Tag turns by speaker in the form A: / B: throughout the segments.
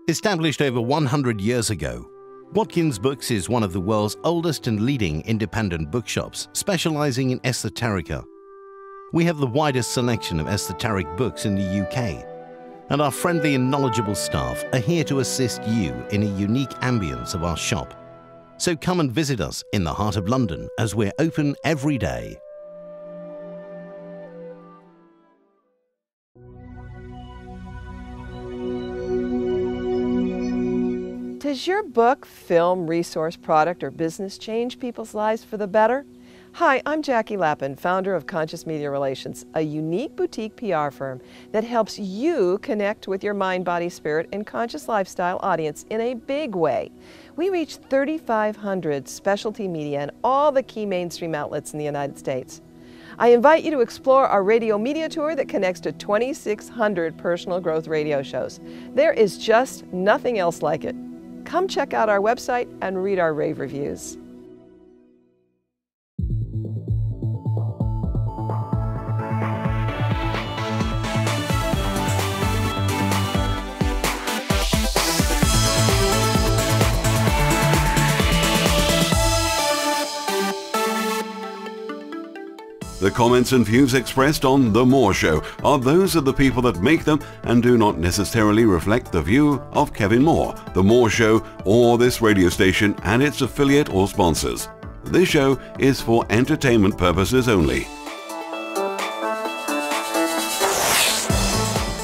A: Established over 100 years ago, Watkins Books is one of the world's oldest and leading independent bookshops specializing in esoterica. We have the widest selection of esoteric books in the UK, and our friendly and knowledgeable staff are here to assist you in a unique ambience of our shop. So come and visit us in the heart of London as we're open every day.
B: Does your book, film, resource, product, or business change people's lives for the better? Hi, I'm Jackie Lappin, founder of Conscious Media Relations, a unique boutique PR firm that helps you connect with your mind, body, spirit, and conscious lifestyle audience in a big way. We reach 3,500 specialty media and all the key mainstream outlets in the United States. I invite you to explore our radio media tour that connects to 2,600 personal growth radio shows. There is just nothing else like it. Come check out our website and read our rave reviews.
C: The comments and views expressed on The More Show are those of the people that make them and do not necessarily reflect the view of Kevin Moore, The More Show, or this radio station and its affiliate or sponsors. This show is for entertainment purposes only.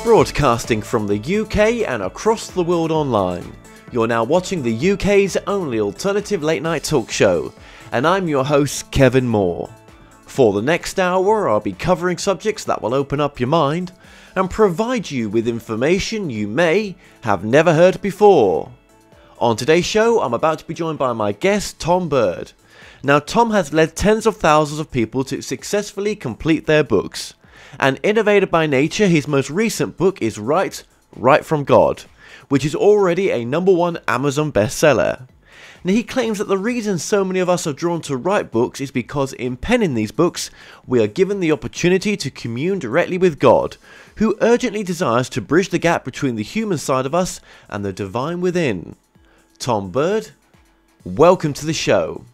D: Broadcasting from the UK and across the world online. You're now watching the UK's only alternative late night talk show, and I'm your host, Kevin Moore. For the next hour, I'll be covering subjects that will open up your mind and provide you with information you may have never heard before. On today's show, I'm about to be joined by my guest, Tom Bird. Now, Tom has led tens of thousands of people to successfully complete their books. And innovator by nature, his most recent book is Right from God, which is already a #1 Amazon bestseller. Now, he claims that the reason so many of us are drawn to write books is because in penning these books, we are given the opportunity to commune directly with God, who urgently desires to bridge the gap between the human side of us and the divine within. Tom Bird, welcome to the show.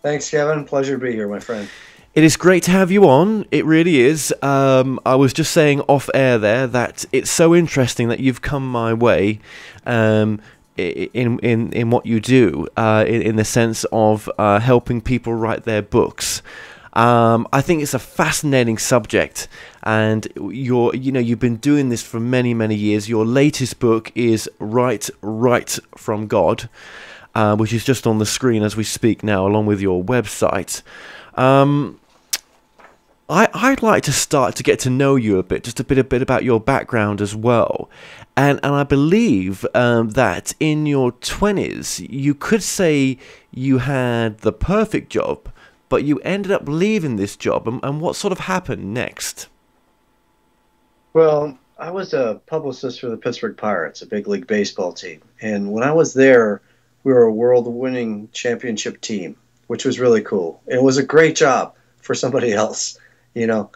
E: Thanks, Kevin. Pleasure to be here, my friend.
D: It is great to have you on. It really is. I was just saying off air there that it's so interesting that you've come my way. In what you do, in the sense of helping people write their books. I think it's a fascinating subject, and you've been doing this for many years. Your latest book is Right from God, which is just on the screen as we speak now, along with your website. I'd like to start to get to know you a bit, just a bit about your background as well. And I believe that in your 20s, you could say you had the perfect job, but you ended up leaving this job. And what sort of happened next?
E: Well, I was a publicist for the Pittsburgh Pirates, a big league baseball team. And when I was there, we were a world-winning championship team, which was really cool. And it was a great job for somebody else, you know.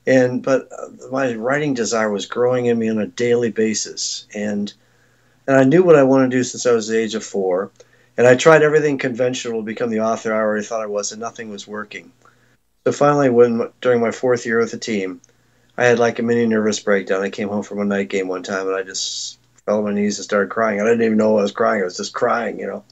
E: But my writing desire was growing in me on a daily basis, and I knew what I wanted to do since I was the age of 4, and I tried everything conventional to become the author I already thought I was, and nothing was working. So finally, during my 4th year with the team, I had like a mini nervous breakdown. I came home from a night game one time, and I just fell on my knees and started crying. I didn't even know I was crying. I was just crying, you know.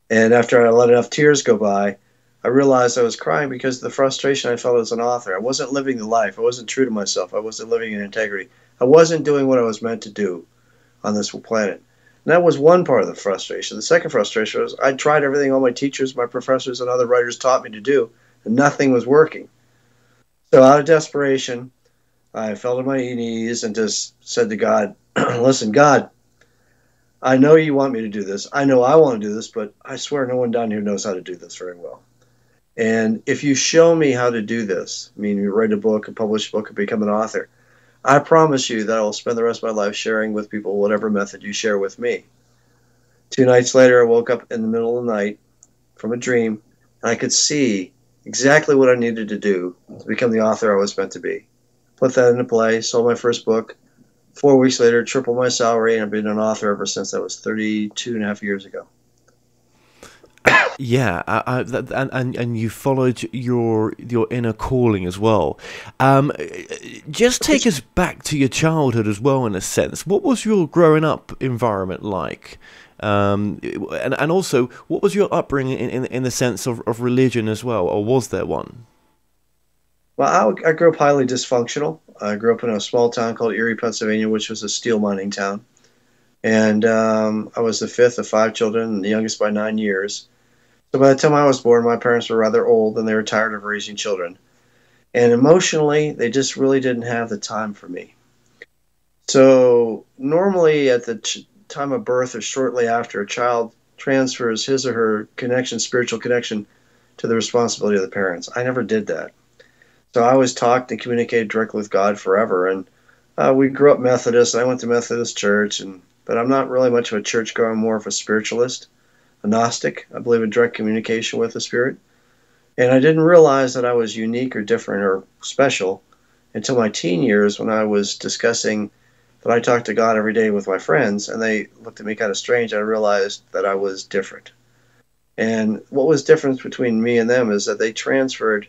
E: And after I let enough tears go by, I realized I was crying because of the frustration I felt as an author. I wasn't living the life. I wasn't true to myself. I wasn't living in integrity. I wasn't doing what I was meant to do on this planet. And that was one part of the frustration. The second frustration was I tried everything all my teachers, my professors, and other writers taught me to do, and nothing was working. So out of desperation, I fell to my knees and just said to God, listen, God, I know you want me to do this. I know I want to do this, but I swear no one down here knows how to do this very well. And if you show me how to do this, I mean, you write a book, and publish a book, and become an author, I promise you that I will spend the rest of my life sharing with people whatever method you share with me. 2 nights later, I woke up in the middle of the night from a dream, and I could see exactly what I needed to do to become the author I was meant to be. Put that into play, sold my first book, 4 weeks later, tripled my salary, and I've been an author ever since. That was 32 and a half years ago.
D: Yeah, and you followed your inner calling as well. Just take us back to your childhood as well, in a sense. What was your growing up environment like? And also, what was your upbringing in the sense of religion as well, or was there one?
E: Well, I grew up highly dysfunctional. I grew up in a small town called Erie, Pennsylvania, which was a steel mining town. And I was the fifth of five children, and the youngest by 9 years. So by the time I was born, my parents were rather old, and they were tired of raising children. And emotionally, they just really didn't have the time for me. So normally at the time of birth or shortly after, a child transfers his or her connection, spiritual connection, to the responsibility of the parents. I never did that. So I always talked and communicated directly with God forever. And we grew up Methodist. I went to Methodist church, but I'm not really much of a churchgoer. I'm more of a spiritualist, a Gnostic. I believe in direct communication with the Spirit. And I didn't realize that I was unique or different or special until my teen years, when I was discussing that I talked to God every day with my friends, and they looked at me kind of strange. I realized that I was different. And what was different between me and them is that they transferred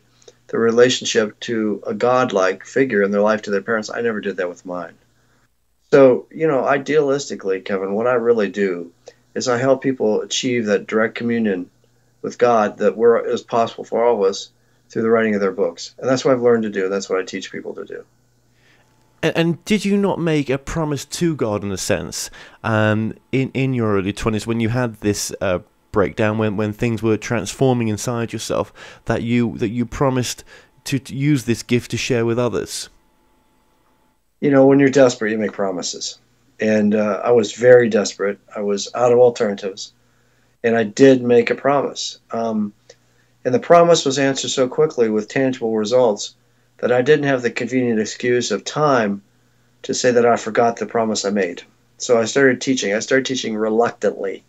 E: the relationship to a godlike figure in their life to their parents. I never did that with mine. So, idealistically, Kevin, what I really do is I help people achieve that direct communion with God that is possible for all of us through the writing of their books. And that's what I've learned to do. That's what I teach people to do.
D: And did you not make a promise to God, in a sense, in your early 20s, when you had this breakdown, when things were transforming inside yourself, that you promised to use this gift to share with others?
E: When you're desperate, you make promises. And I was very desperate. I was out of alternatives. And I did make a promise. And the promise was answered so quickly with tangible results that I didn't have the convenient excuse of time to say that I forgot the promise I made. So I started teaching. I started teaching reluctantly,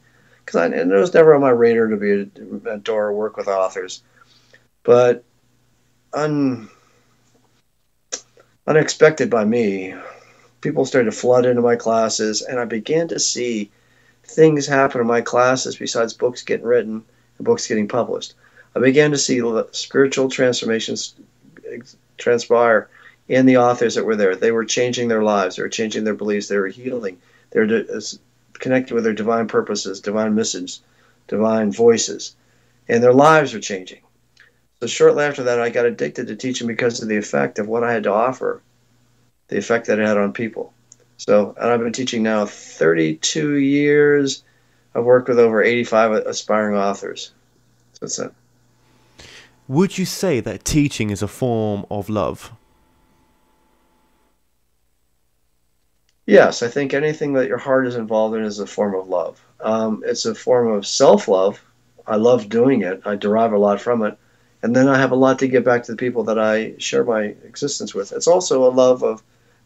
E: because it was never on my radar to be a mentor or work with authors. But unexpected by me, people started to flood into my classes, and I began to see things happen in my classes besides books getting written and books getting published. I began to see spiritual transformations transpire in the authors that were there. They were changing their lives. They were changing their beliefs. They were healing. They were connected with their divine purposes, divine messages, divine voices, and their lives were changing. So shortly after that, I got addicted to teaching because of the effect of what I had to offer, the effect that it had on people. And I've been teaching now 32 years. I've worked with over 85 aspiring authors since then.
D: Would you say that teaching is a form of love?
E: Yes, I think anything that your heart is involved in is a form of love. It's a form of self-love. I love doing it. I derive a lot from it. And then I have a lot to give back to the people that I share my existence with. It's also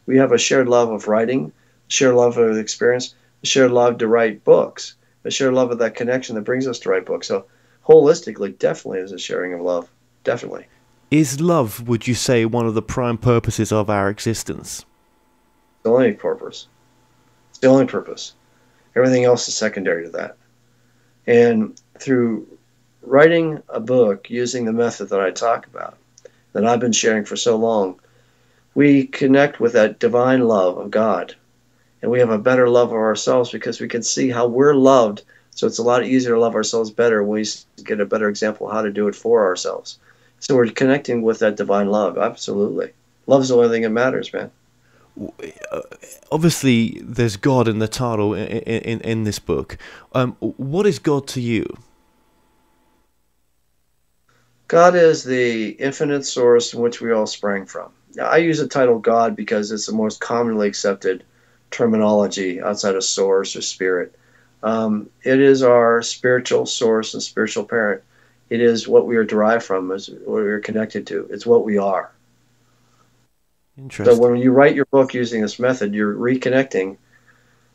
E: we have a shared love of writing, a shared love of experience, a shared love to write books, a shared love of that connection that brings us to write books. So holistically, definitely is a sharing of love. Definitely.
D: Is love, would you say, one of the prime purposes of our existence?
E: It's the only purpose. It's the only purpose. Everything else is secondary to that. And through writing a book using the method that I talk about, that I've been sharing for so long, we connect with that divine love of God. And we have a better love of ourselves because we can see how we're loved. So it's a lot easier to love ourselves better when we get a better example of how to do it for ourselves. So we're connecting with that divine love. Absolutely. Love's the only thing that matters, man.
D: Obviously, there's God in the title in this book. What is God to you?
E: God is the infinite source in which we all sprang from. Now, I use the title God because it's the most commonly accepted terminology outside of source or spirit. It is our spiritual source and spiritual parent. It is what we are derived from, is what we are connected to. It's what we are.
D: Interesting.
E: So when you write your book using this method, you're reconnecting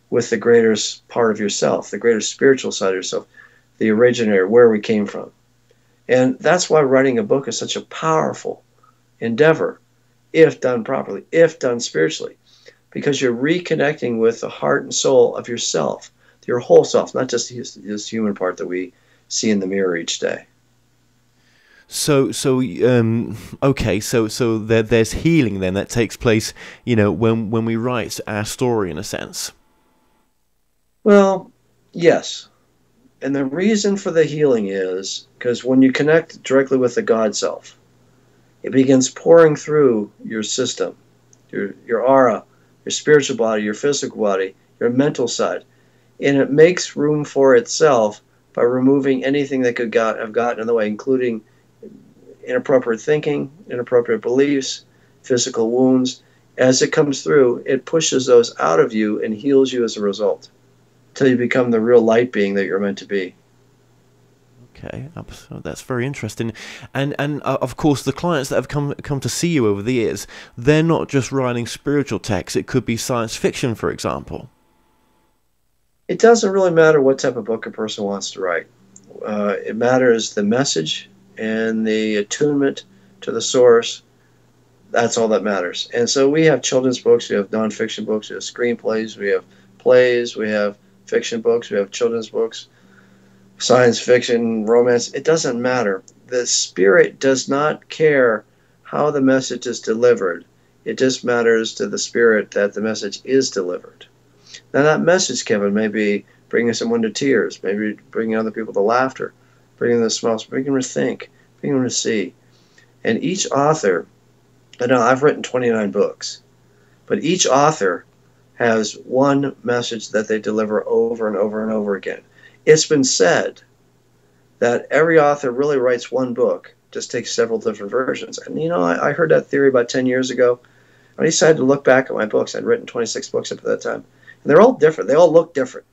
E: with the greater part of yourself, the greater spiritual side of yourself, the originator, where we came from. And that's why writing a book is such a powerful endeavor, if done properly, if done spiritually. because you're reconnecting with the heart and soul of yourself, your whole self, not just this human part that we see in the mirror each day.
D: Okay, so there's healing then that takes place, when we write our story, in a sense.
E: Well, yes. And the reason for the healing is because when you connect directly with the God self, it begins pouring through your system, your aura, your spiritual body, your physical body, your mental side. And it makes room for itself by removing anything that could have gotten in the way, including inappropriate thinking, inappropriate beliefs, physical wounds. As it comes through, it pushes those out of you and heals you as a result, until you become the real light being that you're meant to be.
D: Okay, that's very interesting. And of course, the clients that have come to see you over the years, they're not just writing spiritual texts. It could be science fiction, for example.
E: It doesn't really matter what type of book a person wants to write. It matters the message and the attunement to the source. That's all that matters. And so we have children's books, we have nonfiction books, we have screenplays, we have plays, we have fiction books, we have children's books, science fiction, romance. It doesn't matter. The spirit does not care how the message is delivered. It just matters to the spirit that the message is delivered. Now that message, Kevin, may be bringing someone to tears, maybe bringing other people to laughter, bringing them to smiles, bringing them to think, bringing them to see. And each author, I know I've written 29 books, but each author has one message that they deliver over and over and over again. It's been said that every author really writes one book, just takes several different versions. And I heard that theory about 10 years ago. I decided to look back at my books. I'd written 26 books up to that time. And they're all different. They all look different.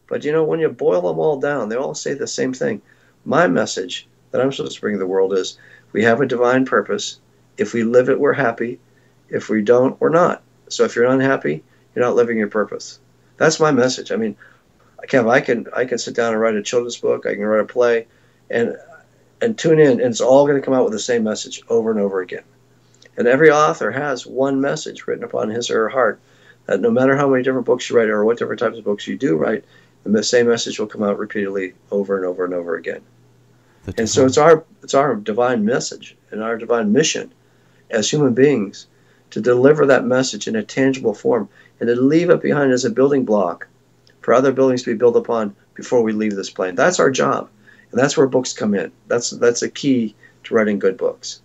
E: But when you boil them all down, they all say the same thing. My message that I'm supposed to bring to the world is we have a divine purpose. If we live it, we're happy. If we don't, we're not. So if you're unhappy, you're not living your purpose. That's my message. I mean, Kev, I can sit down and write a children's book. I can write a play, and tune in, and it's all going to come out with the same message over and over again. And every author has one message written upon his or her heart, that no matter how many different books you write or what different types of books you do write, the same message will come out repeatedly over and over and over again. And so it's our divine message and our divine mission as human beings to deliver that message in a tangible form and to leave it behind as a building block for other buildings to be built upon before we leave this plane. That's our job, and that's where books come in. That's a key to writing good books.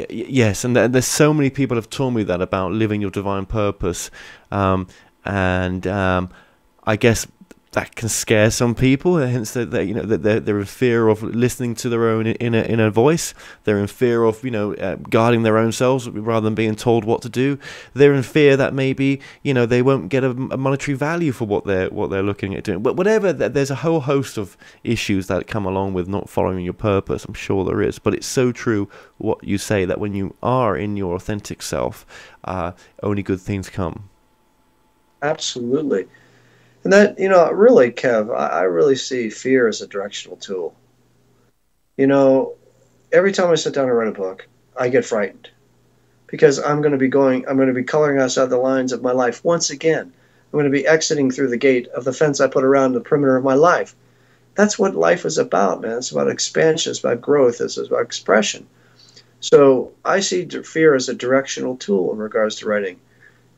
D: Yes, and there's so many people have told me that about living your divine purpose, and I guess that can scare some people. Hence, that they're in fear of listening to their own inner voice. They're in fear of guarding their own selves rather than being told what to do. They're in fear that maybe they won't get a monetary value for what they're looking at doing. But whatever, there's a whole host of issues that come along with not following your purpose. I'm sure there is, but it's so true what you say, that when you are in your authentic self, only good things come.
E: Absolutely. And that, really, Kev, I really see fear as a directional tool. Every time I sit down and write a book, I get frightened because I'm going to be coloring outside the lines of my life once again. I'm going to be exiting through the gate of the fence I put around the perimeter of my life. That's what life is about, man. It's about expansion. It's about growth. It's about expression. So I see fear as a directional tool in regards to writing.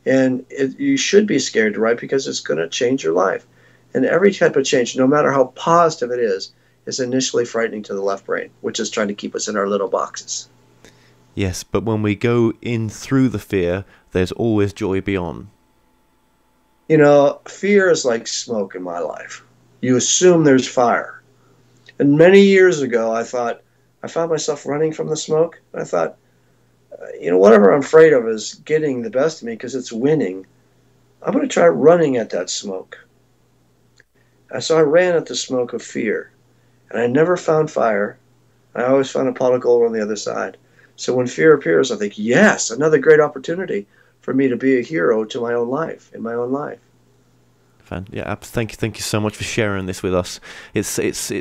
E: And you should be scared to write because it's going to change your life. And every type of change, no matter how positive it is initially frightening to the left brain, which is trying to keep us in our little boxes.
D: Yes, but when we go in through the fear, there's always joy beyond.
E: Fear is like smoke in my life. You assume there's fire. And many years ago, I found myself running from the smoke. And I thought, whatever I'm afraid of is getting the best of me because it's winning. I'm going to try running at that smoke. And so I ran at the smoke of fear. And I never found fire. I always found a pot of gold on the other side. So when fear appears, I think, yes, another great opportunity for me to be a hero to my own life, in my own life.
D: Yeah, thank you so much for sharing this with us. It's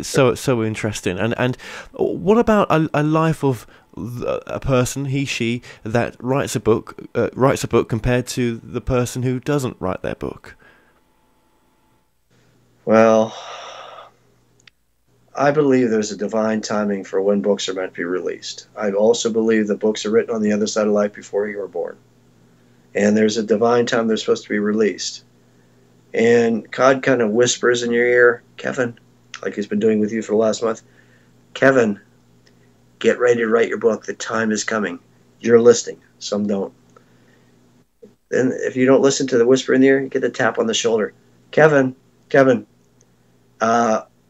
D: so interesting. And what about a life of a person, he, she, that writes a book compared to the person who doesn't write their book?
E: Well, I believe there's a divine timing for when books are meant to be released. I also believe that books are written on the other side of life before you were born. And there's a divine time they're supposed to be released. And God kind of whispers in your ear, Kevin, like he's been doing with you for the last month, Kevin, get ready to write your book. The time is coming. You're listening. Some don't. Then if you don't listen to the whisper in the ear, you get the tap on the shoulder. Kevin,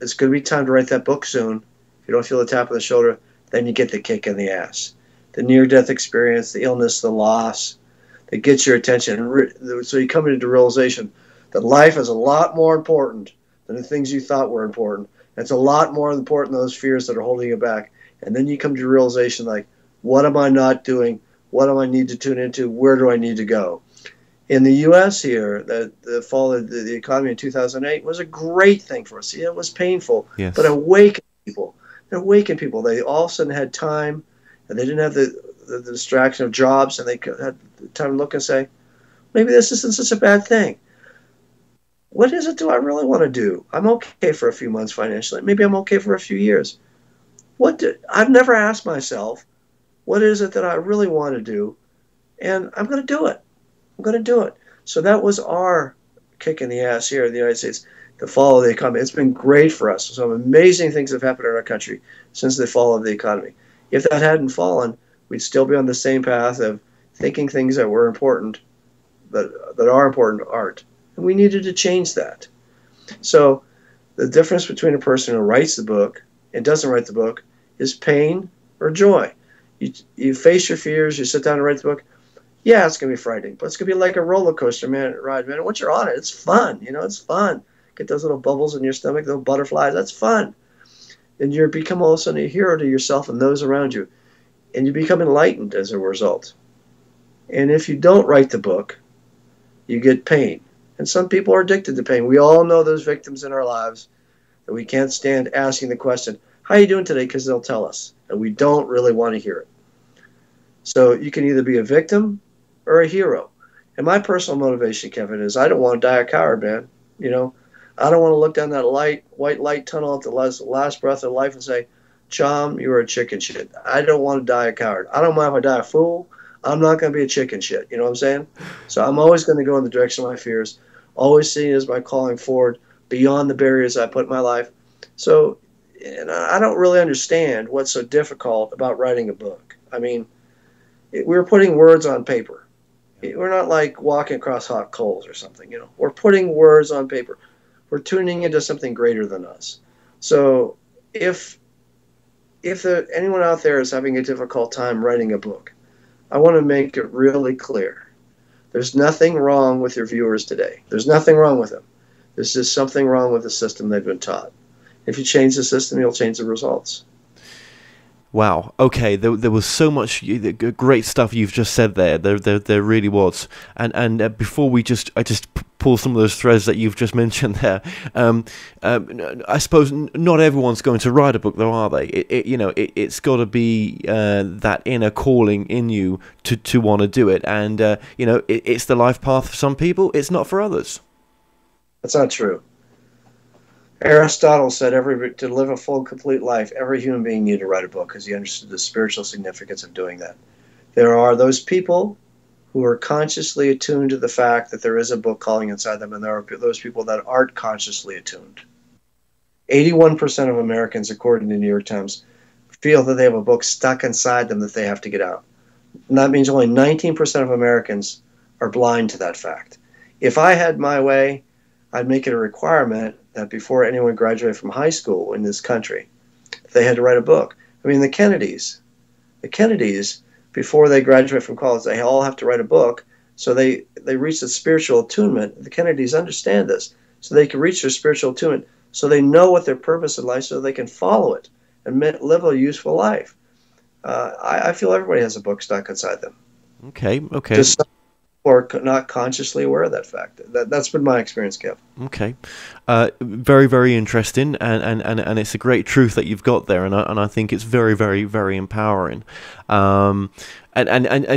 E: it's going to be time to write that book soon. If you don't feel the tap on the shoulder, then you get the kick in the ass. The near-death experience, the illness, the loss, that gets your attention. So you come into the realization that life is a lot more important than the things you thought were important. It's a lot more important than those fears that are holding you back. And then you come to the realization, like, what am I not doing? What do I need to tune into? Where do I need to go? In the U.S. here, the fall of the economy in 2008 was a great thing for us. Yeah, it was painful,
D: yes,
E: but it awakened people. It awakened people. They all of a sudden had time, and they didn't have the distraction of jobs, and they had time to look and say, maybe this isn't such a bad thing. What is it do I really want to do? I'm okay for a few months financially. Maybe I'm okay for a few years. I've never asked myself, what is it that I really want to do? And I'm going to do it. I'm going to do it. So that was our kick in the ass here in the United States, the fall of the economy. It's been great for us. Some amazing things have happened in our country since the fall of the economy. If that hadn't fallen, we'd still be on the same path of thinking things that were important, that are important, aren't. And we needed to change that. So the difference between a person who writes the book and doesn't write the book is pain or joy. You face your fears, you sit down and write the book. Yeah, it's going to be frightening, but it's going to be like a roller coaster ride, man. Once you're on it, it's fun. It's fun. Get those little bubbles in your stomach, those butterflies. That's fun. And you become all of a sudden a hero to yourself and those around you. And you become enlightened as a result. And if you don't write the book, you get pain. And some people are addicted to pain. We all know those victims in our lives that we can't stand asking the question, how are you doing today? Because they'll tell us. And we don't really want to hear it. So you can either be a victim or a hero. And my personal motivation, Kevin, is I don't want to die a coward, man. I don't want to look down that white light tunnel at the last breath of life and say, Chom, you are a chicken shit. I don't want to die a coward. I don't mind if I die a fool. I'm not going to be a chicken shit. You know what I'm saying? So I'm always going to go in the direction of my fears, always seeing it as my calling forward beyond the barriers I put in my life. So I don't really understand what's so difficult about writing a book. I mean, we're putting words on paper. We're not like walking across hot coals or something, We're putting words on paper. We're tuning into something greater than us. So if anyone out there is having a difficult time writing a book, I want to make it really clear. There's nothing wrong with your viewers today. There's nothing wrong with them. There's just something wrong with the system they've been taught. If you change the system, you'll change the results.
D: Wow. Okay. There was so much great stuff you've just said there. There really was. And before I just pull some of those threads that you've just mentioned there. I suppose not everyone's going to write a book, though, are they? It's got to be that inner calling in you to want to do it. And it's the life path for some people. It's not for others.
E: That's not true. Aristotle said to live a full, complete life, every human being needed to write a book because he understood the spiritual significance of doing that. There are those people who are consciously attuned to the fact that there is a book calling inside them, and there are those people that aren't consciously attuned. 81% of Americans, according to the New York Times, feel that they have a book stuck inside them that they have to get out. And that means only 19% of Americans are blind to that fact. If I had my way, I'd make it a requirement that before anyone graduated from high school in this country, they had to write a book. I mean, the Kennedys, before they graduate from college, they all have to write a book. So they reach the spiritual attunement. The Kennedys understand this. So they can reach their spiritual attunement. So they know what their purpose in life, so they can follow it and live a useful life. I feel everybody has a book stuck inside them.
D: Okay.
E: are not consciously aware of that fact. That's been my experience, Kev.
D: Okay, very, very interesting, and it's a great truth that you've got there, and I think it's very, very, very empowering. And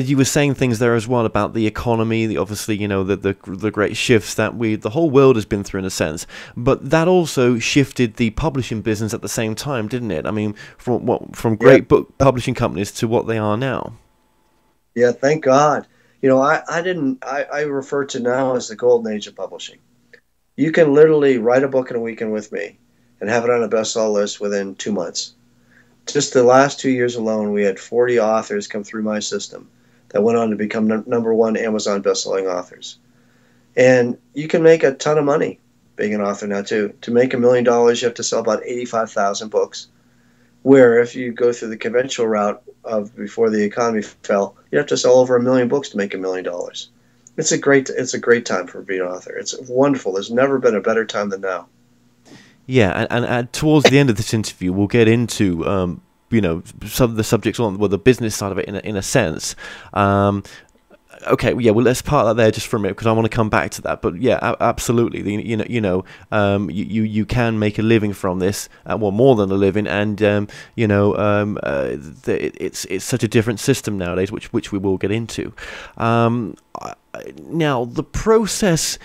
D: you were saying things there as well about the economy, obviously, the great shifts that the whole world has been through in a sense, but that also shifted the publishing business at the same time, didn't it? I mean, from great book publishing companies to what they are now.
E: Yeah, thank God. I refer to now as the golden age of publishing. You can literally write a book in a weekend with me and have it on a bestseller list within 2 months. Just the last 2 years alone, we had 40 authors come through my system that went on to become #1 Amazon bestselling authors. And you can make a ton of money being an author now, too. To make $1 million, you have to sell about 85,000 books. Where if you go through the conventional route of before the economy fell, you have to sell over 1 million books to make $1 million. It's a great time for being an author. It's wonderful. There's never been a better time than now.
D: Yeah, and towards the end of this interview, we'll get into some of the subjects on the business side of it in a sense. Okay, yeah, well, let's park that there just for a minute because I want to come back to that. But yeah, absolutely, you can make a living from this, more than a living, and it's such a different system nowadays, which we will get into. Now, the process.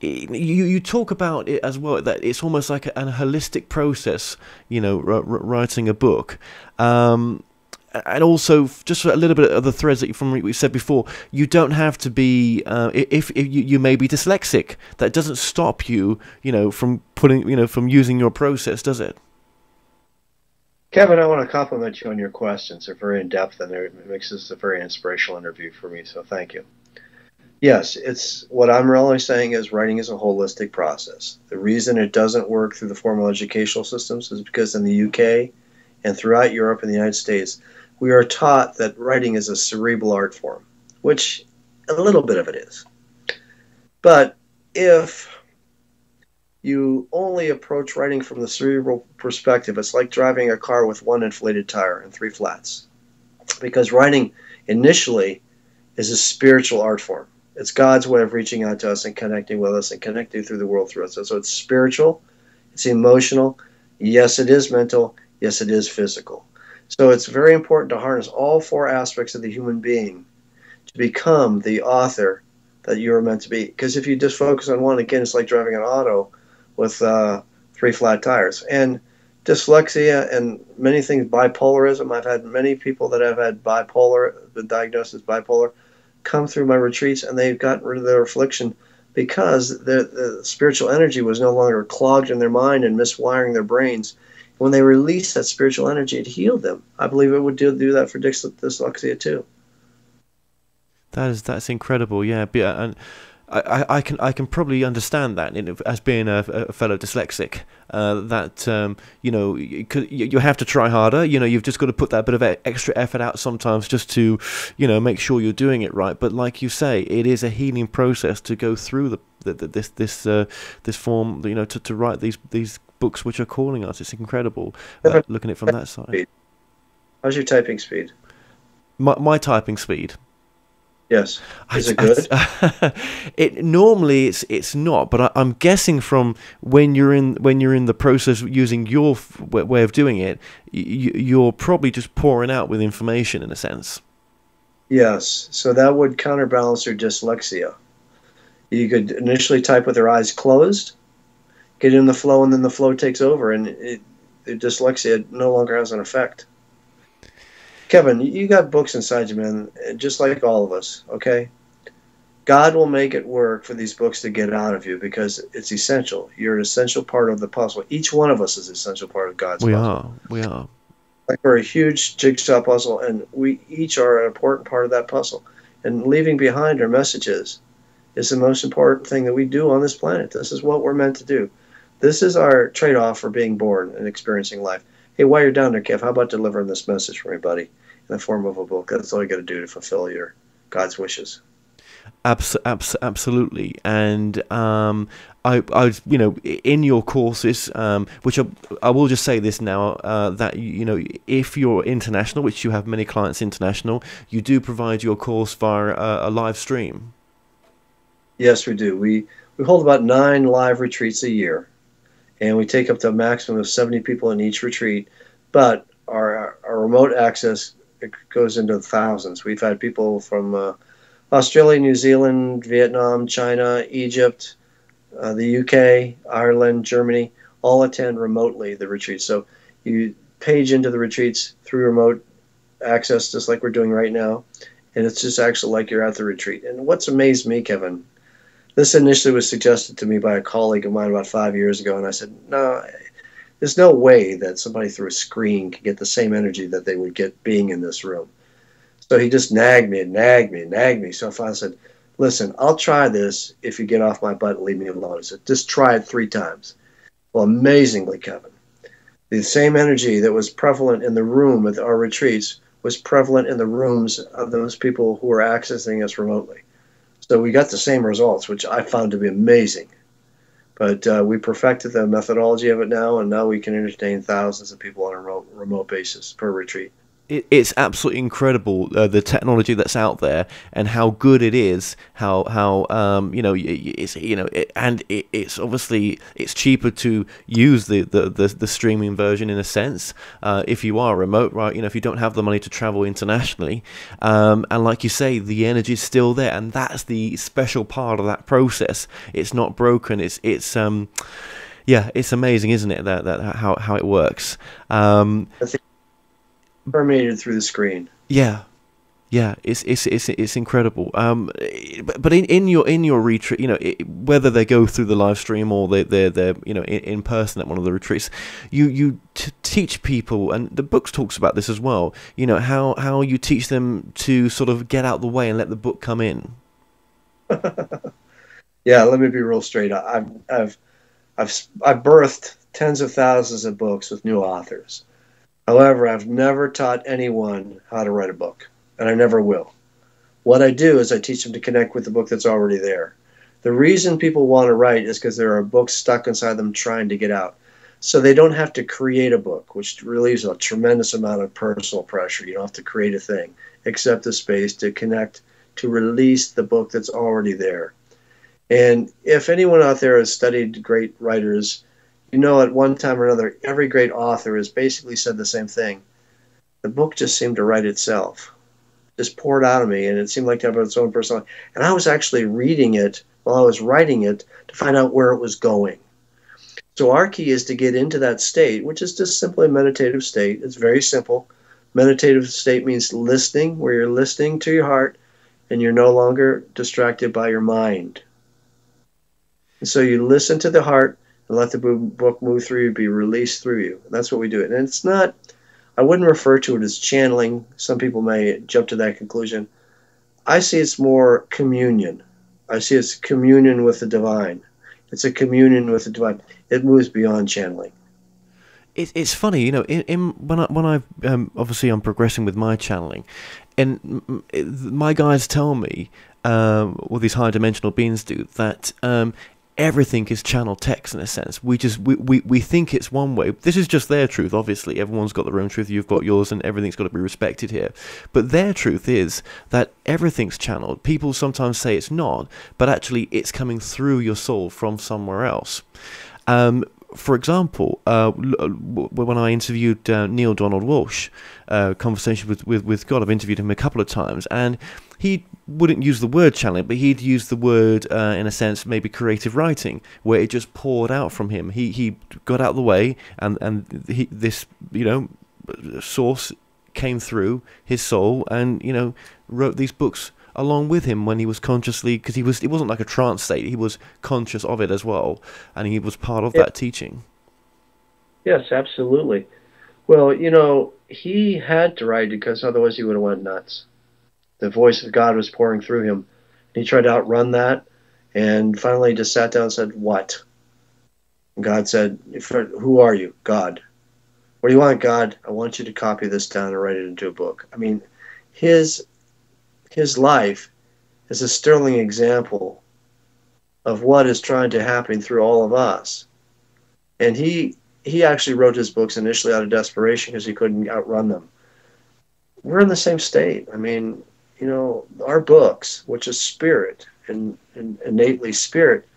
D: You talk about it as well, that it's almost like a holistic process, writing a book. And also, just a little bit of the threads that from what we said before, you don't have to be, if you may be dyslexic, that doesn't stop you, from from using your process, does it?
E: Kevin, I want to compliment you on your questions. They're very in-depth, and it makes this a very inspirational interview for me, so thank you. Yes, it's what I'm really saying is writing is a holistic process. The reason it doesn't work through the formal educational systems is because in the UK and throughout Europe and the United States, we are taught that writing is a cerebral art form, which a little bit of it is. But if you only approach writing from the cerebral perspective, it's like driving a car with one inflated tire and 3 flats. Because writing initially is a spiritual art form. It's God's way of reaching out to us and connecting with us and connecting through the world through us. So it's spiritual, it's emotional, yes, it is mental, yes, it is physical. So it's very important to harness all 4 aspects of the human being to become the author that you're meant to be. Because if you just focus on one, again, it's like driving an auto with 3 flat tires. And dyslexia and many things, bipolarism, I've had many people that have had the diagnosis bipolar, come through my retreats, and they've gotten rid of their affliction because the spiritual energy was no longer clogged in their mind and miswiring their brains. When they released that spiritual energy, it healed them. I believe it would do that for dyslexia too.
D: That's incredible, yeah. And I can probably understand that as being a fellow dyslexic. That you have to try harder. You've just got to put that bit of extra effort out sometimes just to make sure you're doing it right. But like you say, it is a healing process to go through this form. To write these books which are calling us. It's incredible looking at it from that side.
E: How's your typing speed?
D: My typing speed.
E: Yes. Is it good?
D: Normally it's not, but I'm guessing from when you're in the process using your way of doing it, you're probably just pouring out with information in a sense.
E: Yes. So that would counterbalance your dyslexia. You could initially type with your eyes closed, get in the flow, and then the flow takes over, and the dyslexia no longer has an effect. Kevin, you got books inside you, man, just like all of us, okay? God will make it work for these books to get out of you because it's essential. You're an essential part of the puzzle. Each one of us is an essential part of God's puzzle.
D: We are.
E: Like we're a huge jigsaw puzzle, and we each are an important part of that puzzle. And leaving behind our messages is the most important thing that we do on this planet. This is what we're meant to do. This is our trade-off for being born and experiencing life. Hey, while you're down there, Kev, how about delivering this message for me, buddy, in the form of a book? That's all you got to do to fulfill your God's wishes.
D: Absolutely. And I in your courses, which I will just say this now, that if you're international, which you have many clients international, you do provide your course via a live stream.
E: Yes, we do. We hold about 9 live retreats a year, and we take up to a maximum of 70 people in each retreat. But our remote access, it goes into thousands. We've had people from Australia, New Zealand, Vietnam, China, Egypt, the UK, Ireland, Germany, all attend remotely the retreats. So you page into the retreats through remote access, just like we're doing right now, and it's just actually like you're at the retreat. And what's amazed me, Kevin, this initially was suggested to me by a colleague of mine about 5 years ago, and I said, no, there's no way that somebody through a screen can get the same energy that they would get being in this room. So he just nagged me and nagged me and nagged me. So I finally said, listen, I'll try this if you get off my butt and leave me alone. He said, just try it 3 times. Well, amazingly, Kevin, the same energy that was prevalent in the room at our retreats was prevalent in the rooms of those people who were accessing us remotely. So we got the same results, which I found to be amazing. But we perfected the methodology of it now, and now we can entertain thousands of people on a remote basis per retreat.
D: It's absolutely incredible, the technology that's out there and how good it is. It's obviously it's cheaper to use the streaming version in a sense if you are remote, right? If you don't have the money to travel internationally, and like you say, the energy is still there, and that's the special part of that process. It's not broken. It's amazing, isn't it? That how it works.
E: Permeated through the screen.
D: Yeah, it's incredible. But in your retreat, whether they go through the live stream or they're in person at one of the retreats, you teach people, and the book talks about this as well. How you teach them to sort of get out the way and let the book come in.
E: Yeah, let me be real straight. I've birthed tens of thousands of books with new authors. However, I've never taught anyone how to write a book, and I never will. What I do is I teach them to connect with the book that's already there. The reason people want to write is because there are books stuck inside them trying to get out. So they don't have to create a book, which relieves a tremendous amount of personal pressure. You don't have to create a thing, except the space to connect, to release the book that's already there. And if anyone out there has studied great writers, at one time or another, every great author has basically said the same thing. The book just seemed to write itself, just poured out of me, and it seemed like to have its own personality. And I was actually reading it while I was writing it to find out where it was going. So our key is to get into that state, which is just simply a meditative state. It's very simple. Meditative state means listening, where you're listening to your heart, and you're no longer distracted by your mind. And so you listen to the heart, and let the book move through you, be released through you. And that's what we do. And it's not, I wouldn't refer to it as channeling. Some people may jump to that conclusion. I see it's more communion. I see it's communion with the divine. It's a communion with the divine. It moves beyond channeling.
D: It's funny, when I obviously I'm progressing with my channeling, and my guides tell me, what these high dimensional beings do, that everything is channel text in a sense. We think it's one way. This is just their truth, obviously. Everyone's got their own truth. You've got yours, and everything's got to be respected here. But their truth is that everything's channeled. People sometimes say it's not, but actually it's coming through your soul from somewhere else. For example, when I interviewed Neil Donald Walsh, Conversation with God, I've interviewed him a couple of times, and he wouldn't use the word channeling, but he'd use the word, in a sense, maybe creative writing, where it just poured out from him. He got out of the way, and this source came through his soul, and wrote these books along with him when he was consciously, because it wasn't like a trance state, he was conscious of it as well, and he was part of that teaching.
E: Yes, absolutely. Well, he had to write because otherwise he would have went nuts. The voice of God was pouring through him. He tried to outrun that, and finally he just sat down and said, "What?" And God said, "Who are you?" "God." "What do you want, God?" "I want you to copy this down and write it into a book." I mean, his life is a sterling example of what is trying to happen through all of us. And he actually wrote his books initially out of desperation because he couldn't outrun them. We're in the same state. I mean, our books, which is spirit, innately spirit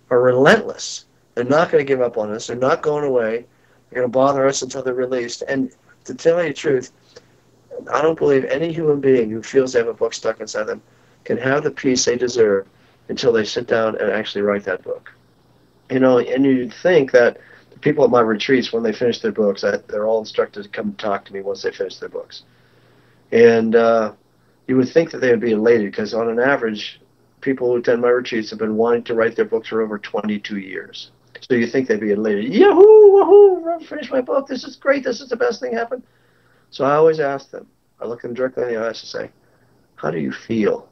E: are relentless. They're not going to give up on us. They're not going away. They're going to bother us until they're released. And to tell you the truth, I don't believe any human being who feels they have a book stuck inside them can have the peace they deserve until they sit down and actually write that book. You know, and you'd think that the people at my retreats, when they finish their books, they're all instructed to come talk to me once they finish their books. And you would think that they would be elated, because on an average, people who attend my retreats have been wanting to write their books for over 22 years. So you think they'd be elated. Yahoo! Wahoo! I finished my book. This is great. This is the best thing happened. So I always ask them, I look them directly in the eyes and say, how do you feel?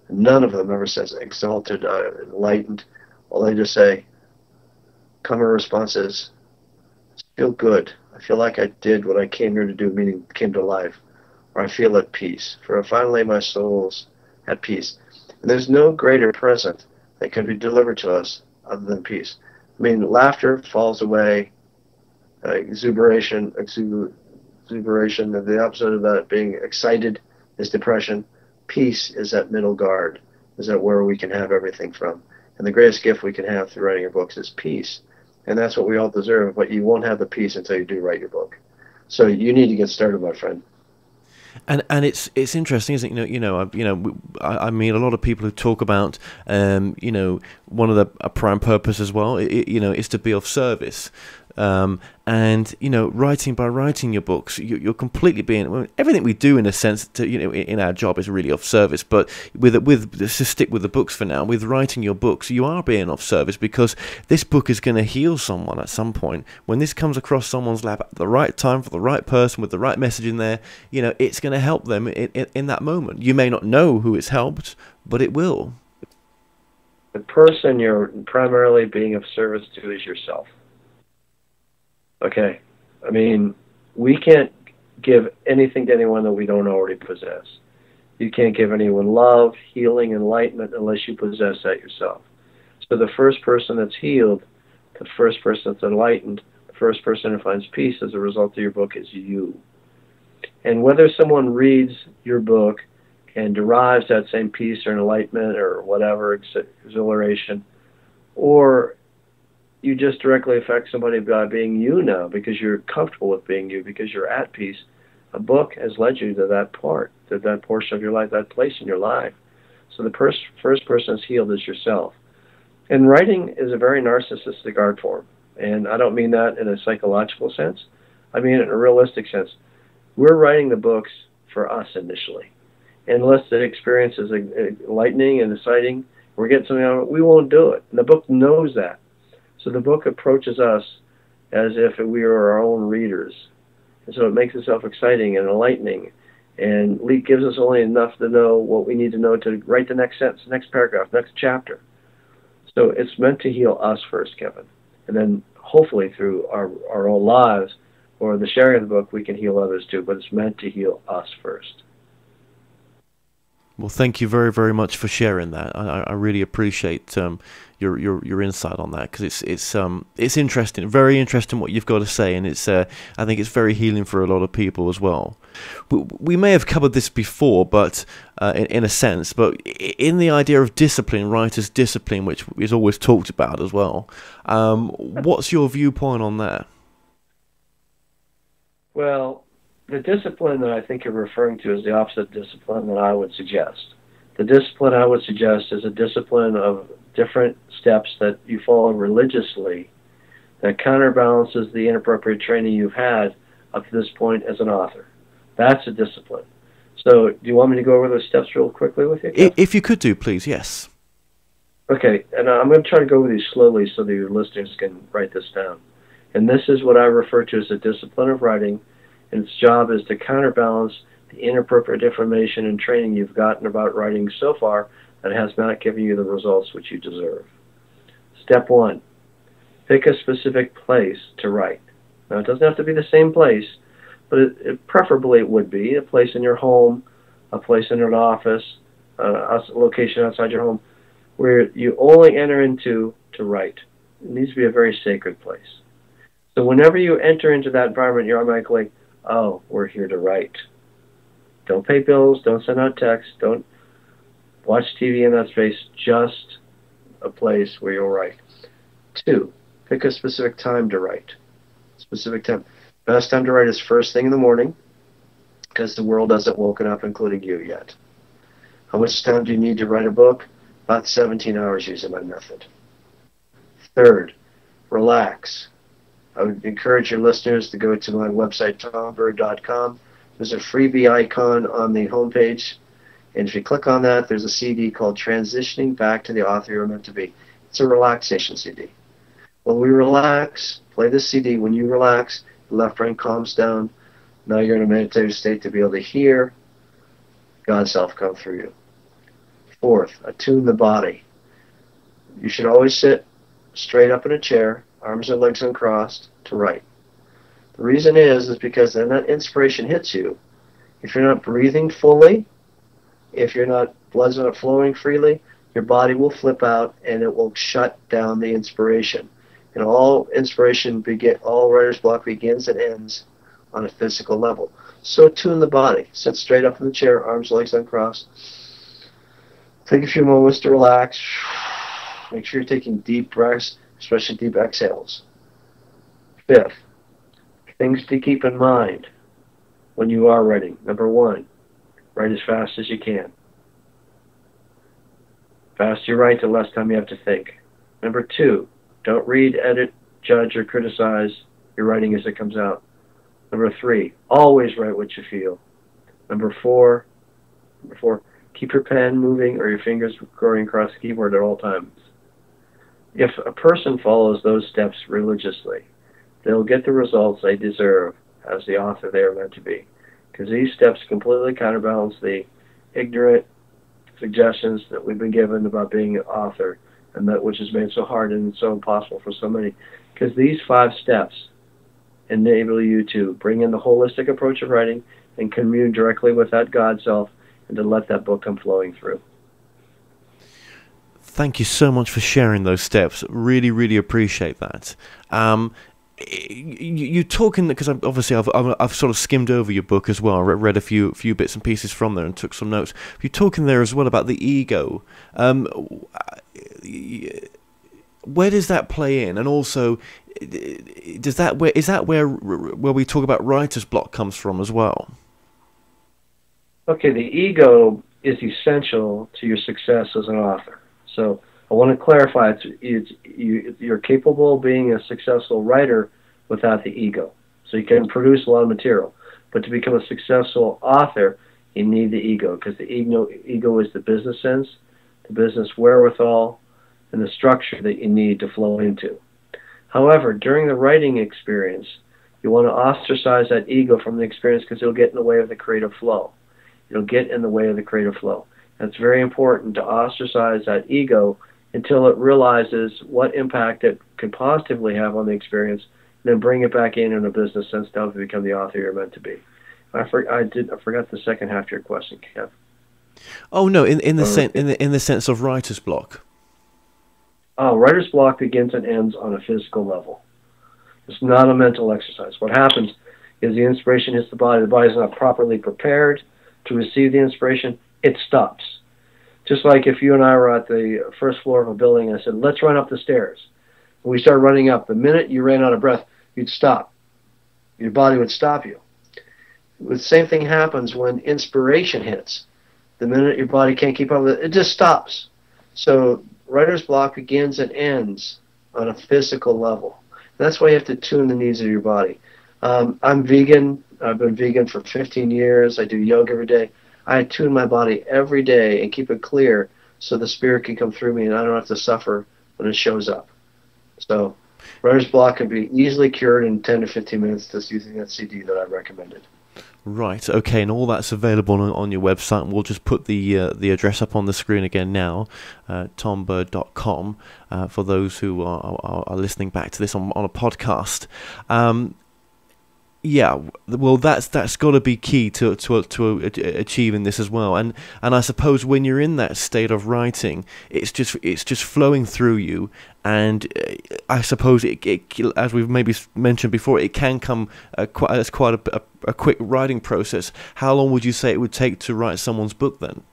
E: None of them ever says exalted, enlightened. All they just say, common response is, I feel good. I feel like I did what I came here to do, meaning came to life. Or I feel at peace. For finally my soul's at peace. And there's no greater present that can be delivered to us other than peace. I mean, laughter falls away. Exuberation, the opposite of that being excited is depression. Peace is that middle guard, is that where we can have everything from. And the greatest gift we can have through writing your books is peace. And that's what we all deserve, but you won't have the peace until you do write your book. So you need to get started, my friend.
D: And it's interesting, isn't it? I mean, a lot of people who talk about, one of the prime purpose as well, is to be of service. And writing your books, you're completely being, everything we do in a sense in our job is really of service, but to stick with the books for now, with writing your books, you are being of service, because this book is going to heal someone at some point. When this comes across someone's lap at the right time for the right person with the right message in there, it's going to help them in that moment. You may not know who it's helped, but it will.
E: The person you're primarily being of service to is yourself. Okay, I mean, we can't give anything to anyone that we don't already possess. You can't give anyone love, healing, enlightenment unless you possess that yourself. So the first person that's healed, the first person that's enlightened, the first person who finds peace as a result of your book is you. And whether someone reads your book and derives that same peace or enlightenment or whatever, exhilaration, or you just directly affect somebody by being you now because you're comfortable with being you, because you're at peace. A book has led you to that part, to that portion of your life, that place in your life. So the first person that's healed is yourself. And writing is a very narcissistic art form. And I don't mean that in a psychological sense. I mean it in a realistic sense. We're writing the books for us initially. And unless the experience is enlightening and exciting, we're getting something out of it, we won't do it. And the book knows that. So the book approaches us as if we were our own readers. And so it makes itself exciting and enlightening, and gives us only enough to know what we need to know to write the next sentence, next paragraph, next chapter. So it's meant to heal us first, Kevin. And then hopefully through our own lives or the sharing of the book, we can heal others too. But it's meant to heal us first.
D: Well, thank you very, very much for sharing that. I really appreciate your insight on that, because it's interesting, very interesting what you've got to say, and I think it's very healing for a lot of people as well. We may have covered this before, but in a sense, but in the idea of discipline, writer's discipline, which is always talked about as well. What's your viewpoint on that?
E: Well, the discipline that I think you're referring to is the opposite discipline that I would suggest. The discipline I would suggest is a discipline of different steps that you follow religiously that counterbalances the inappropriate training you've had up to this point as an author. That's a discipline. So do you want me to go over those steps real quickly with you, Kev?
D: If you could do, please, yes.
E: Okay, and I'm going to try to go over these slowly so that your listeners can write this down. And this is what I refer to as the discipline of writing, and its job is to counterbalance the inappropriate information and training you've gotten about writing so far that has not given you the results which you deserve. Step 1, pick a specific place to write. Now, it doesn't have to be the same place, but preferably it would be a place in your home, a place in an office, a location outside your home, where you only enter into to write. It needs to be a very sacred place. So whenever you enter into that environment, you're automatically, oh, we're here to write. Don't pay bills, don't send out texts, don't Watch TV in that space, just a place where you'll write. 2, pick a specific time to write. Specific time. Best time to write is first thing in the morning, because the world hasn't woken up, including you, yet. How much time do you need to write a book? About 17 hours using my method. 3rd, relax. I would encourage your listeners to go to my website, tombird.com. There's a freebie icon on the homepage, and if you click on that, there's a CD called Transitioning Back to the Author You're Meant to Be. It's a relaxation CD. When we relax, play this CD. When you relax, the left brain calms down. Now you're in a meditative state to be able to hear God's self come through you. 4th, attune the body. You should always sit straight up in a chair, arms and legs uncrossed, to write. The reason is because then that inspiration hits you. If you're not breathing fully, if your blood's not flowing freely, your body will flip out and it will shut down the inspiration. And all inspiration, all writer's block begins and ends on a physical level. So attune the body. Sit straight up in the chair, arms, legs uncrossed. Take a few moments to relax. Make sure you're taking deep breaths, especially deep exhales. 5th, things to keep in mind when you are writing. Number 1, write as fast as you can. Faster you write, the less time you have to think. Number 2, don't read, edit, judge, or criticize your writing as it comes out. Number 3, always write what you feel. Number 4, keep your pen moving or your fingers going across the keyboard at all times. If a person follows those steps religiously, they'll get the results they deserve as the author they are meant to be. Because these steps completely counterbalance the ignorant suggestions that we've been given about being an author, and that which is made so hard and so impossible for so many. Because these 5 steps enable you to bring in the holistic approach of writing and commune directly with that God self, and to let that book come flowing through.
D: Thank you so much for sharing those steps. Really, really appreciate that. You talking, because I've sort of skimmed over your book as well. I read a few bits and pieces from there and took some notes. You're talking there as well about the ego. Where does that play in? And also, is that where we talk about writer's block comes from as well?
E: Okay, the ego is essential to your success as an author. So I want to clarify, you're capable of being a successful writer without the ego. So you can produce a lot of material. But to become a successful author, you need the ego, because the ego is the business sense, the business wherewithal, and the structure that you need to flow into. However, during the writing experience, you want to ostracize that ego from the experience, because it'll get in the way of the creative flow. It'll get in the way of the creative flow. And it's very important to ostracize that ego until it realizes what impact it could positively have on the experience, and then bring it back in a business sense to help you become the author you're meant to be. I forgot the second half of your question, Kev.
D: Oh no, in the sense of writer's block.
E: Oh, writer's block begins and ends on a physical level. It's not a mental exercise. What happens is the inspiration hits the body. The body is not properly prepared to receive the inspiration. It stops. Just like if you and I were at the first floor of a building and I said, let's run up the stairs. And we started running up. The minute you ran out of breath, you'd stop. Your body would stop you. The same thing happens when inspiration hits. The minute your body can't keep up with it, it just stops. So writer's block begins and ends on a physical level. That's why you have to tune the needs of your body. I'm vegan. I've been vegan for 15 years. I do yoga every day. I attune my body every day and keep it clear so the spirit can come through me and I don't have to suffer when it shows up. So writer's block can be easily cured in 10 to 15 minutes just using that CD that I recommended.
D: Right, okay, and all that's available on your website, and we'll just put the address up on the screen again now, tombird.com, for those who are listening back to this on a podcast. Yeah, well, that's got to be key to achieving this as well, and I suppose when you're in that state of writing, it's just flowing through you, and I suppose it as we've maybe mentioned before, it can come as quite a quick writing process. How long would you say it would take to write someone's book then?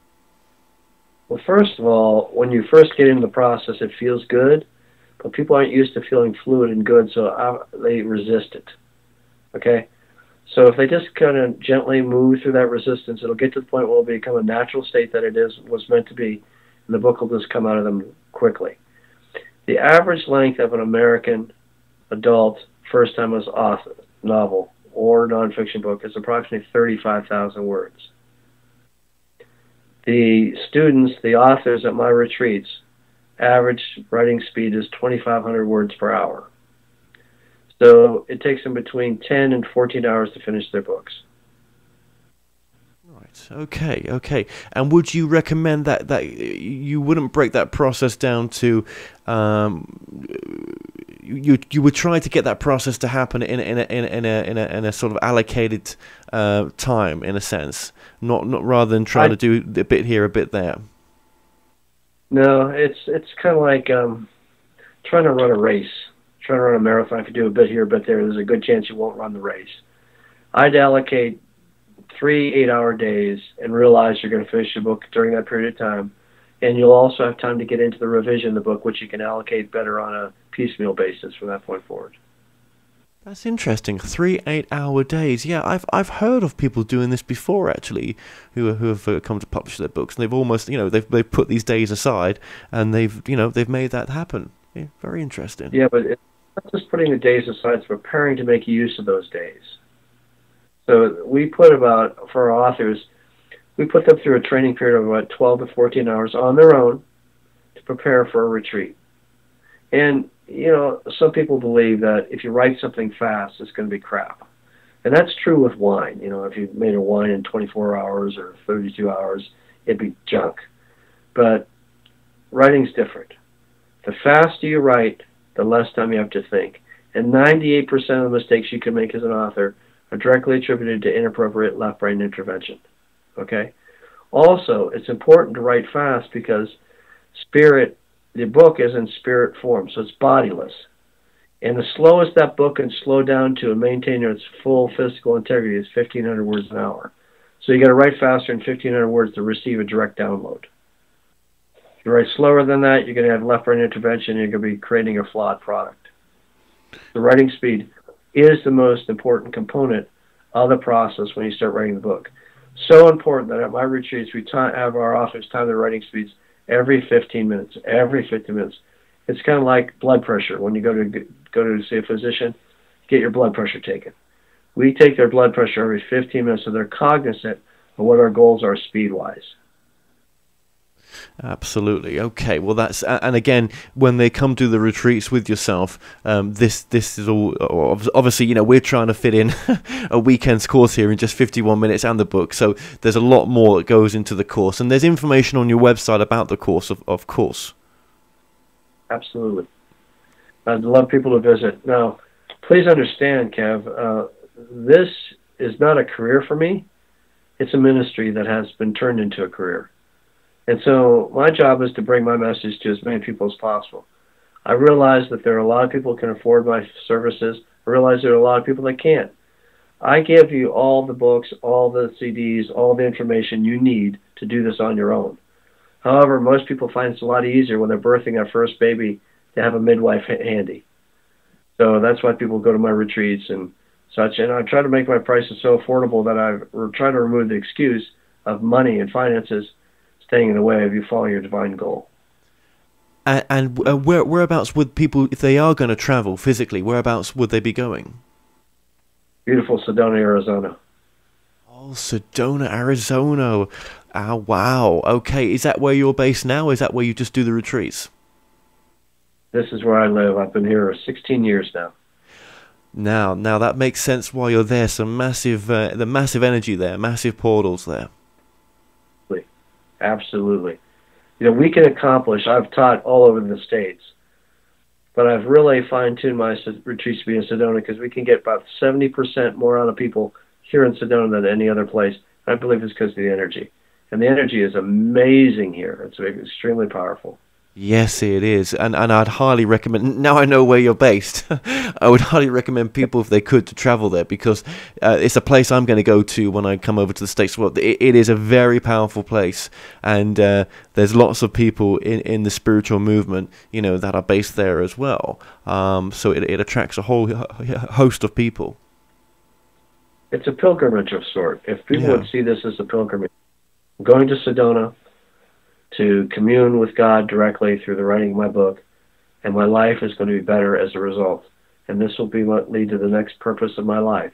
E: Well, first of all, when you first get into the process, it feels good, but people aren't used to feeling fluid and good, so they resist it. Okay? So if they just kind of gently move through that resistance, it'll get to the point where it'll become a natural state that was meant to be, and the book will just come out of them quickly. The average length of an American adult first-time author novel or nonfiction book is approximately 35,000 words. The students, the authors at my retreats, average writing speed is 2,500 words per hour. So it takes them between 10 and 14 hours to finish their books.
D: Right. Okay. And would you recommend that you wouldn't break that process down to you would try to get that process to happen in a sort of allocated time, in a sense, not rather than trying to do a bit here, a bit there?
E: No, it's kind of like trying to run a race. Trying to run a marathon, if you do a bit here, a bit there, there's a good chance you won't run the race. I'd allocate 3 8-hour days and realize you're going to finish the book during that period of time. And you'll also have time to get into the revision of the book, which you can allocate better on a piecemeal basis from that point forward.
D: That's interesting. 3 8-hour days. Yeah, I've heard of people doing this before, actually, who have come to publish their books, and they've almost, they've put these days aside, and they've made that happen. Yeah, very interesting.
E: Yeah, but it's not just putting the days aside, it's preparing to make use of those days. So we put for our authors, we put them through a training period of about 12 to 14 hours on their own to prepare for a retreat. And, some people believe that if you write something fast, it's going to be crap. And that's true with wine. If you made a wine in 24 hours or 32 hours, it'd be junk. But writing's different. The faster you write, the less time you have to think. And 98% of the mistakes you can make as an author are directly attributed to inappropriate left brain intervention. Okay? Also, it's important to write fast because the book is in spirit form, so it's bodiless. And the slowest that book can slow down to and maintain its full physical integrity is 1,500 words an hour. So you got to write faster than 1,500 words to receive a direct download. If you write slower than that, you're going to have left brain intervention, and you're going to be creating a flawed product. The writing speed is the most important component of the process when you start writing the book. So important that at my retreats, we have our authors time their writing speeds every 15 minutes. Every 15 minutes. It's kind of like blood pressure. When you go to see a physician, get your blood pressure taken. We take their blood pressure every 15 minutes, so they're cognizant of what our goals are speed-wise.
D: Absolutely. Okay. Well, and again, when they come to the retreats with yourself, this is all obviously. We're trying to fit in a weekend's course here in just 51 minutes and the book. So there's a lot more that goes into the course, and there's information on your website about the course, of course.
E: Absolutely. I'd love people to visit. Now, please understand, Kev, this is not a career for me. It's a ministry that has been turned into a career. And so my job is to bring my message to as many people as possible. I realize that there are a lot of people who can afford my services. I realize there are a lot of people that can't. I give you all the books, all the CDs, all the information you need to do this on your own. However, most people find it's a lot easier when they're birthing their first baby to have a midwife handy. So that's why people go to my retreats and such. And I try to make my prices so affordable that I try to remove the excuse of money and finances staying in the way of you following your divine goal.
D: And whereabouts would people, if they are going to travel physically, whereabouts would they be going?
E: Beautiful Sedona, Arizona.
D: Oh, Sedona, Arizona. Ah, wow. Okay, is that where you're based now? Is that where you just do the retreats?
E: This is where I live. I've been here 16 years now.
D: Now that makes sense why you're there. Some massive, the massive energy there, massive portals there.
E: Absolutely. We can accomplish, I've taught all over the States, but I've really fine-tuned my retreats to be in Sedona because we can get about 70% more out of people here in Sedona than any other place. I believe it's because of the energy. And the energy is amazing here. It's extremely powerful.
D: Yes, it is, and I'd highly recommend. Now I know where you're based. I would highly recommend people, if they could, to travel there, because it's a place I'm going to go to when I come over to the States. Well, it is a very powerful place, and there's lots of people in the spiritual movement, that are based there as well. So it attracts a whole host of people.
E: It's a pilgrimage of sort. If people would see this as a pilgrimage, going to Sedona to commune with God directly through the writing of my book, and my life is going to be better as a result. And this will be what lead to the next purpose of my life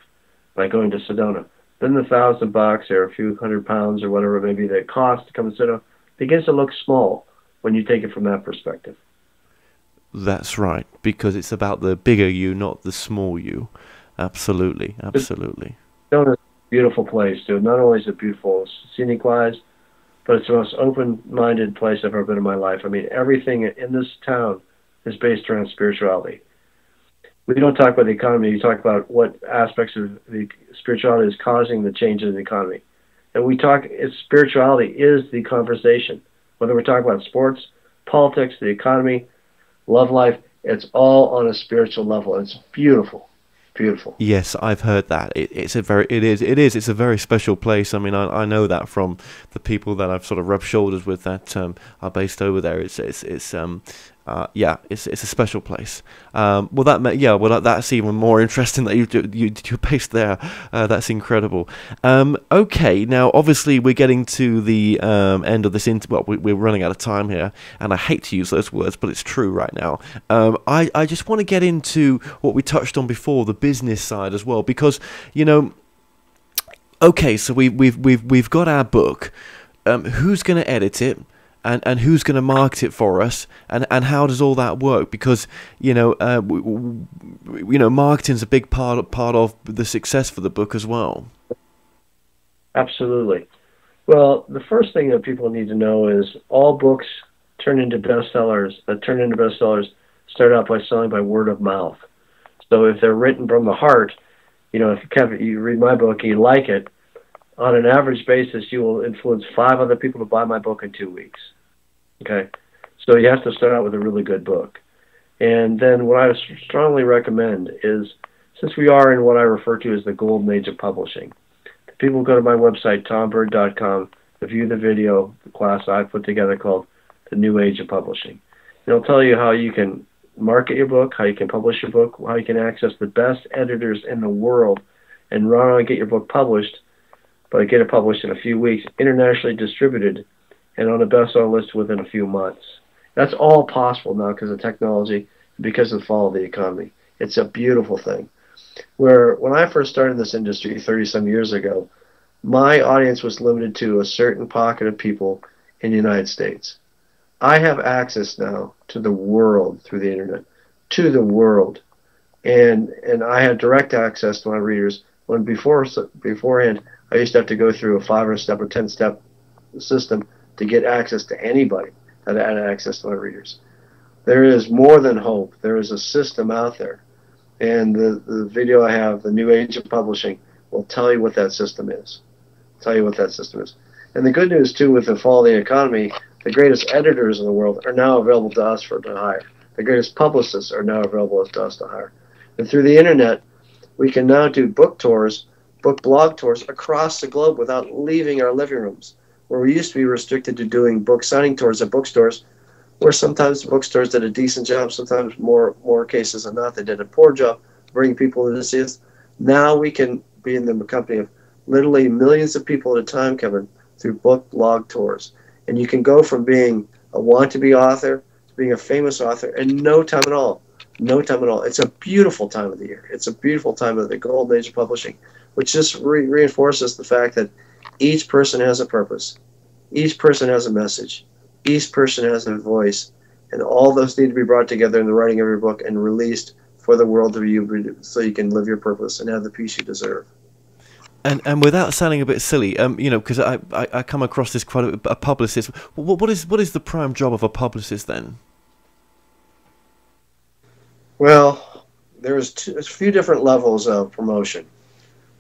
E: by going to Sedona. Then the $1,000 or a few £100 or whatever it may be that it costs to come to Sedona begins to look small when you take it from that perspective.
D: That's right, because it's about the bigger you, not the small you. Absolutely, absolutely.
E: Sedona's a beautiful place, too. Not only is it beautiful scenic-wise, but it's the most open-minded place I've ever been in my life. I mean, everything in this town is based around spirituality. We don't talk about the economy. You talk about what aspects of the spirituality is causing the change in the economy. And spirituality is the conversation. Whether we're talking about sports, politics, the economy, love life, it's all on a spiritual level. It's beautiful. Beautiful.
D: Yes, I've heard that. It's a very special place. I mean, I know that from the people that I've sort of rubbed shoulders with that are based over there. It's a special place. That's even more interesting that you're based there. That's incredible. Okay, now obviously we're getting to the end of this we're running out of time here, and I hate to use those words, but it's true right now. I just want to get into what we touched on before, the business side as well, because okay, so we've got our book. Who's going to edit it? And who's going to market it for us, and how does all that work? Because marketing's a big part of the success for the book as well.
E: Absolutely. Well, the first thing that people need to know is all books turn into bestsellers. Start out by selling by word of mouth. So if they're written from the heart, if you read my book, you like it. On an average basis, you will influence 5 other people to buy my book in 2 weeks. Okay? So you have to start out with a really good book. And then what I strongly recommend is, since we are in what I refer to as the golden age of publishing, people go to my website, tombird.com, to view the video, the class I put together called The New Age of Publishing. It'll tell you how you can market your book, how you can publish your book, how you can access the best editors in the world, and not only get your book published, but get it published in a few weeks, internationally distributed, and on a bestseller list within a few months. That's all possible now because of technology, because of the fall of the economy. It's a beautiful thing. Where when I first started in this industry 30-some years ago, my audience was limited to a certain pocket of people in the United States. I have access now to the world through the internet, to the world. And I have direct access to my readers when beforehand I used to have to go through a 5 or 10-step system to get access to anybody that had access to my readers. There is more than hope. There is a system out there. And the video I have, The New Age of Publishing, will tell you what that system is. And the good news, too, with the fall of the economy, the greatest editors in the world are now available to us to hire. The greatest publicists are now available to us to hire. And through the internet, we can now do book blog tours across the globe without leaving our living rooms, where we used to be restricted to doing book signing tours at bookstores, where sometimes the bookstores did a decent job, sometimes more cases than not, they did a poor job bringing people in to see us. Now we can be in the company of literally millions of people at a time, Kevin, through book blog tours. And you can go from being a want-to-be author to being a famous author in no time at all. No time at all. It's a beautiful time of the year. It's a beautiful time of the golden age of publishing, which just reinforces the fact that each person has a purpose. Each person has a message. Each person has a voice. And all those need to be brought together in the writing of your book and released for the world to view so you can live your purpose and have the peace you deserve.
D: And without sounding a bit silly, because I come across this quite a publicist. What is the prime job of a publicist then?
E: Well, there's a few different levels of promotion.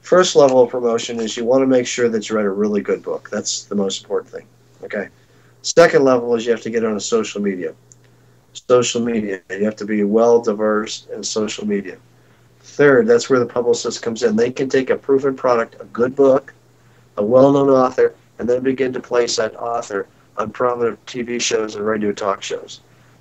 E: First level of promotion is you want to make sure that you write a really good book. That's the most important thing. Okay. Second level is you have to get on a social media. social media. You have to be well diverse in social media. Third, that's where the publicist comes in. They can take a proven product, a good book, a well-known author, and then begin to place that author on prominent TV shows and radio talk shows.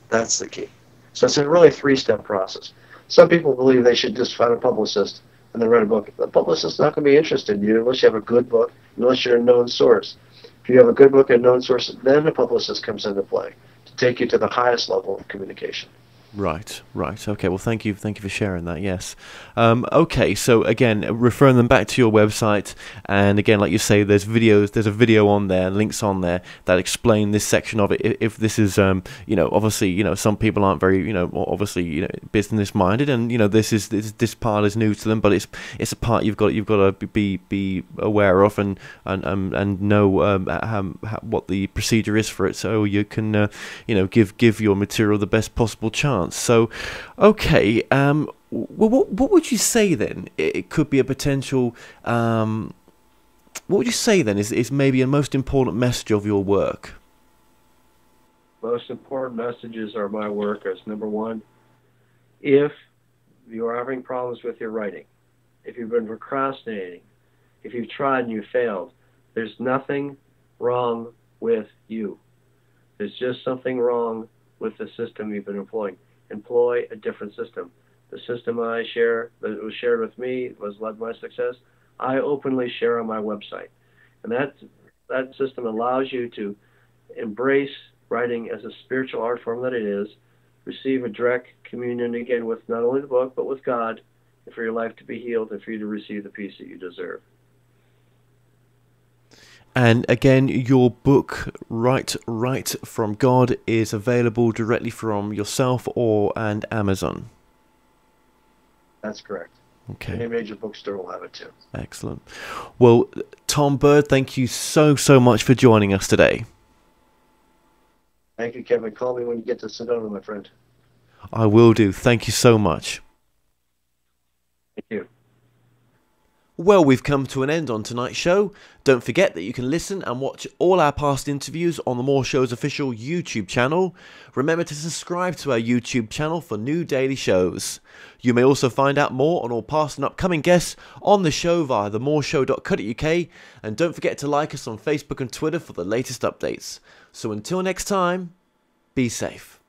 E: That's the key. So it's a really three-step process. Some people believe they should just find a publicist and then write a book. The publicist is not going to be interested in you unless you have a good book, unless you're a known source. If you have a good book and a known source, then the publicist comes into play to take you to the highest level of communication.
D: Right, right. Okay, well, thank you for sharing that, yes. Okay, so again, referring them back to your website, and again, like you say, there's a video on there, links on there, that explain this section of it. If this is, obviously, some people aren't very, obviously, business-minded, and, this part is new to them, but it's a part you've got to be aware of and know what the procedure is for it, so you can, give your material the best possible chance. So, okay, what would you say then? It could be a potential. What would you say then is maybe a most important message of your work?
E: Most important messages are my work as number one, if you are having problems with your writing, if you've been procrastinating, if you've tried and you failed, there's nothing wrong with you. There's just something wrong with the system you've been employing. Employ a different system. The system I share, that was shared with me, was led to my success, I openly share on my website. And that system allows you to embrace writing as a spiritual art form that it is, receive a direct communion again with not only the book, but with God, and for your life to be healed and for you to receive the peace that you deserve.
D: And again, your book, Right from God, is available directly from yourself and Amazon.
E: That's correct.
D: Okay.
E: Any major bookstore will have it too.
D: Excellent. Well, Tom Bird, thank you so much for joining us today.
E: Thank you, Kevin. Call me when you get to Sedona, my friend.
D: I will do. Thank you so much.
E: Thank you.
D: Well, we've come to an end on tonight's show. Don't forget that you can listen and watch all our past interviews on the More Show's official YouTube channel. Remember to subscribe to our YouTube channel for new daily shows. You may also find out more on all past and upcoming guests on the show via themoreshow.co.uk, and don't forget to like us on Facebook and Twitter for the latest updates. So until next time, be safe.